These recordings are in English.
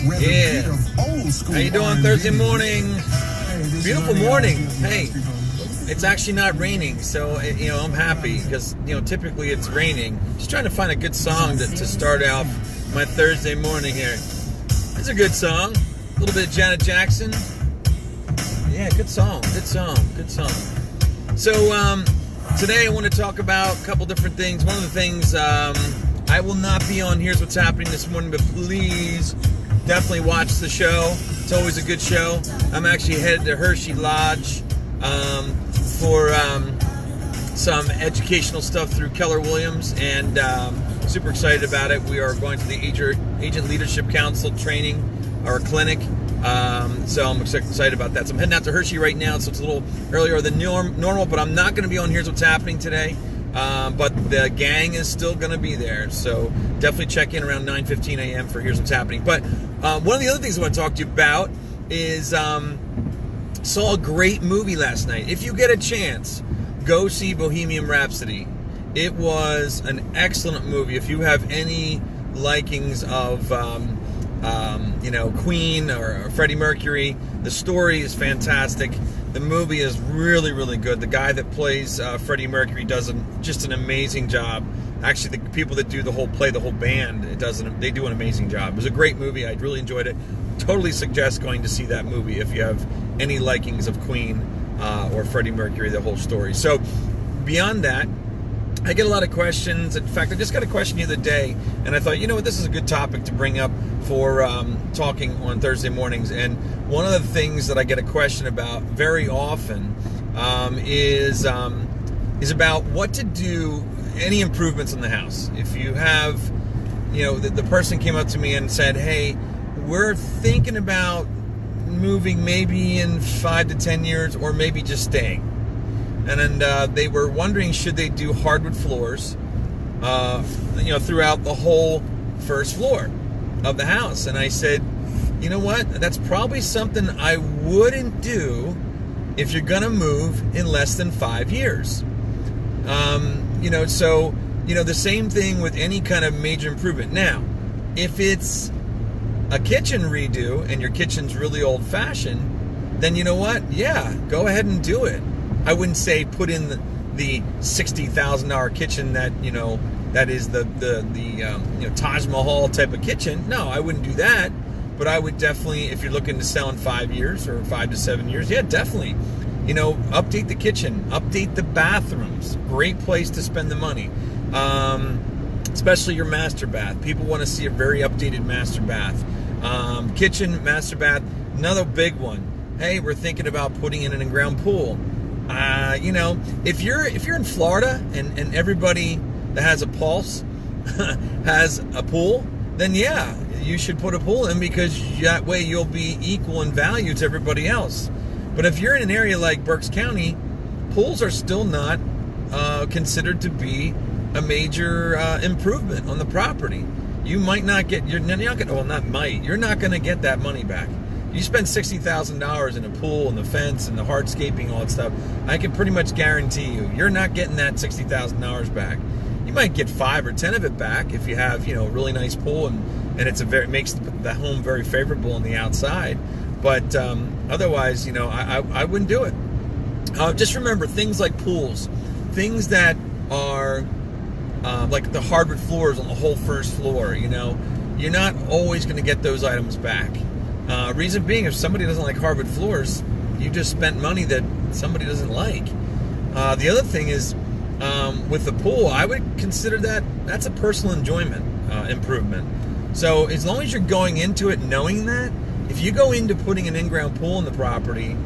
Yeah. How you doing Thursday morning? Beautiful morning. Hey, it's actually not raining, so I'm happy because typically it's raining. Just trying to find a good song to start off my Thursday morning here. It's a good song. A little bit of Janet Jackson. Yeah, good song. So today I want to talk about a couple different things. One of the things I will not be on Here's What's Happening this morning, but please definitely watch the show. It's always a good show. I'm actually headed to Hershey Lodge for some educational stuff through Keller Williams, and super excited about it. We are going to the Agent Leadership Council training, or clinic, so I'm excited about that. So I'm heading out to Hershey right now, so it's a little earlier than normal, but I'm not going to be on Here's What's Happening today. But the gang is still going to be there, so definitely check in around 9:15 a.m. for Here's What's Happening. But one of the other things I want to talk to you about is saw a great movie last night. If you get a chance, go see Bohemian Rhapsody. It was an excellent movie. If you have any likings of Queen or Freddie Mercury, the story is fantastic. The movie is really, really good. The guy that plays Freddie Mercury does just an amazing job. Actually, the people that do the whole band, they do an amazing job. It was a great movie. I really enjoyed it. Totally suggest going to see that movie if you have any likings of Queen or Freddie Mercury, the whole story. So beyond that, I get a lot of questions. In fact, I just got a question the other day, and I thought, this is a good topic to bring up for talking on Thursday mornings. And one of the things that I get a question about very often is about what to do, any improvements in the house. If you have, the person came up to me and said, hey, we're thinking about moving maybe in 5 to 10 years, or maybe just staying. And then they were wondering, should they do hardwood floors, throughout the whole first floor of the house? And I said, you know what? That's probably something I wouldn't do if you're gonna move in less than 5 years. The same thing with any kind of major improvement. Now, if it's a kitchen redo and your kitchen's really old-fashioned, then you know what? Yeah, go ahead and do it. I wouldn't say put in the $60,000 kitchen that is the Taj Mahal type of kitchen. No, I wouldn't do that. But I would definitely, if you're looking to sell in 5 years or 5 to 7 years, yeah, definitely. Update the kitchen, update the bathrooms. Great place to spend the money. Especially your master bath. People want to see a very updated master bath. Kitchen, master bath, another big one. Hey, we're thinking about putting in an in-ground pool. If you're in Florida and everybody that has a pulse has a pool, then yeah, you should put a pool in, because that way you'll be equal in value to everybody else. But if you're in an area like Berks County, pools are still not considered to be a major improvement on the property. You might not get, you're not going to get that money back. You spend $60,000 in a pool and the fence and the hardscaping, all that stuff, I can pretty much guarantee you're not getting that $60,000 back. You might get 5 or 10 of it back if you have, a really nice pool and it makes the home very favorable on the outside. But otherwise, I wouldn't do it. Just remember, things like pools, things that are like the hardwood floors on the whole first floor, you're not always going to get those items back. Reason being, if somebody doesn't like hardwood floors, you just spent money that somebody doesn't like. The other thing is, with the pool, I would consider that's a personal enjoyment improvement. So as long as you're going into it knowing that, if you go into putting an in-ground pool in the property,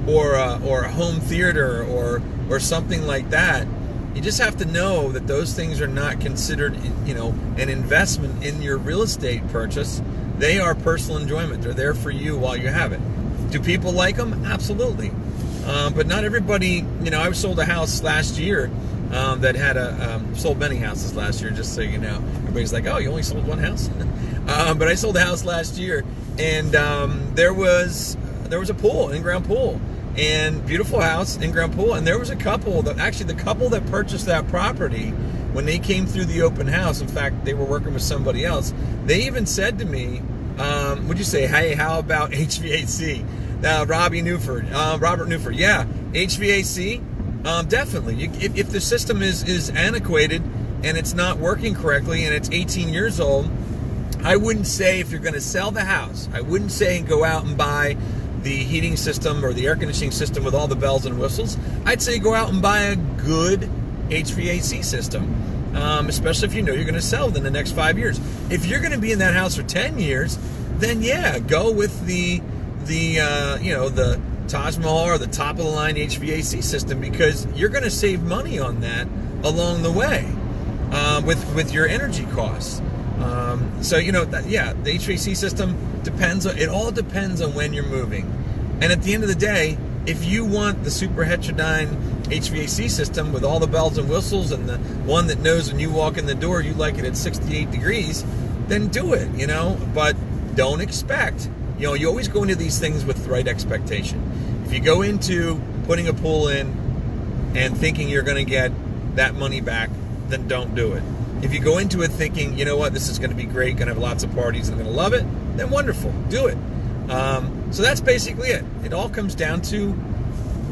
or a home theater or something like that, you just have to know that those things are not considered, an investment in your real estate purchase. They are personal enjoyment. They're there for you while you have it. Do people like them? Absolutely. But not everybody, I sold a house last year that had sold many houses last year, just so you know. Everybody's like, oh, you only sold one house? But I sold a house last year, and there was a pool, in-ground pool. And beautiful house, in-ground pool. And there was a couple that, actually the couple that purchased that property, when they came through the open house, in fact, they were working with somebody else, they even said to me, Would you say, hey, how about HVAC? Robert Newford, yeah, HVAC, definitely. If the system is antiquated and it's not working correctly and it's 18 years old, I wouldn't say, if you're going to sell the house, I wouldn't say go out and buy the heating system or the air conditioning system with all the bells and whistles. I'd say go out and buy a good HVAC system, especially if you know you're going to sell within the next 5 years. If you're going to be in that house for 10 years, then yeah, go with the Taj Mahal or the top of the line HVAC system, because you're going to save money on that along the way with your energy costs. So the HVAC system depends. It all depends on when you're moving. And at the end of the day, if you want the super heterodyne HVAC system with all the bells and whistles and the one that knows when you walk in the door you like it at 68 degrees, then do it. But don't expect. You always go into these things with the right expectation. If you go into putting a pool in and thinking you're going to get that money back, then don't do it. If you go into it thinking, you know what, this is going to be great, going to have lots of parties, and I'm going to love it, then wonderful, do it. So that's basically it. It all comes down to,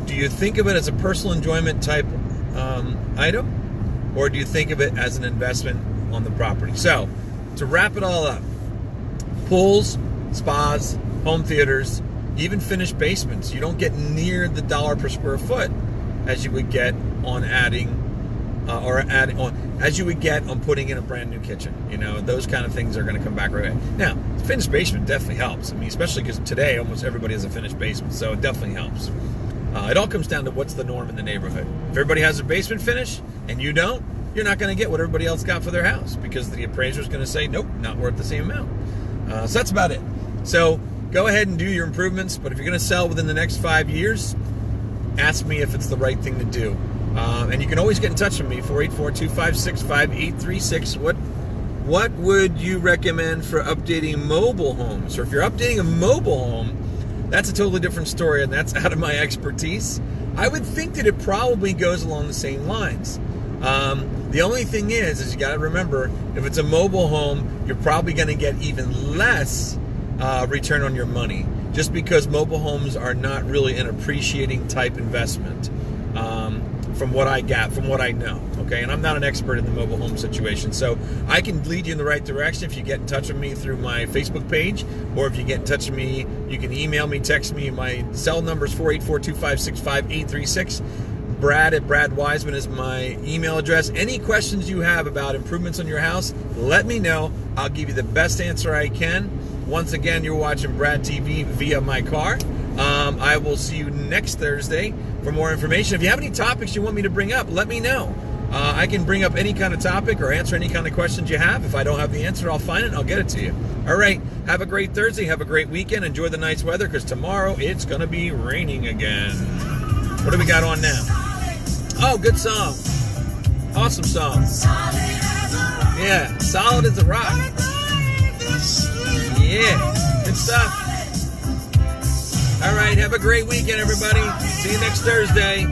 do you think of it as a personal enjoyment type item, or do you think of it as an investment on the property? So, to wrap it all up, pools, spas, home theaters, even finished basements, you don't get near the dollar per square foot as you would get on as you would get on putting in a brand new kitchen. Those kind of things are going to come back right away. Now, finished basement definitely helps. I mean, especially because today almost everybody has a finished basement, so it definitely helps. It all comes down to what's the norm in the neighborhood. If everybody has a basement finish and you don't, you're not going to get what everybody else got for their house, because the appraiser's going to say, nope, not worth the same amount. So that's about it. So go ahead and do your improvements, but if you're going to sell within the next 5 years, ask me if it's the right thing to do. And you can always get in touch with me, 484-256-5836. What would you recommend for updating mobile homes? Or if you're updating a mobile home, that's a totally different story, and that's out of my expertise. I would think that it probably goes along the same lines. The only thing is you got to remember, if it's a mobile home, you're probably going to get even less return on your money, just because mobile homes are not really an appreciating type investment. From what I know, okay? And I'm not an expert in the mobile home situation, so I can lead you in the right direction if you get in touch with me through my Facebook page, or if you get in touch with me, you can email me, text me. My cell number is 484-256-5836. Brad at Brad Wiseman is my email address. Any questions you have about improvements on your house, let me know. I'll give you the best answer I can. Once again, you're watching Brad TV via my car. I will see you next Thursday for more information. If you have any topics you want me to bring up, let me know. I can bring up any kind of topic or answer any kind of questions you have. If I don't have the answer, I'll find it and I'll get it to you. All right. Have a great Thursday. Have a great weekend. Enjoy the nice weather, because tomorrow it's going to be raining again. What do we got on now? Oh, good song. Awesome song. Yeah. Solid as a rock. Yeah. Good stuff. All right, have a great weekend, everybody. See you next Thursday.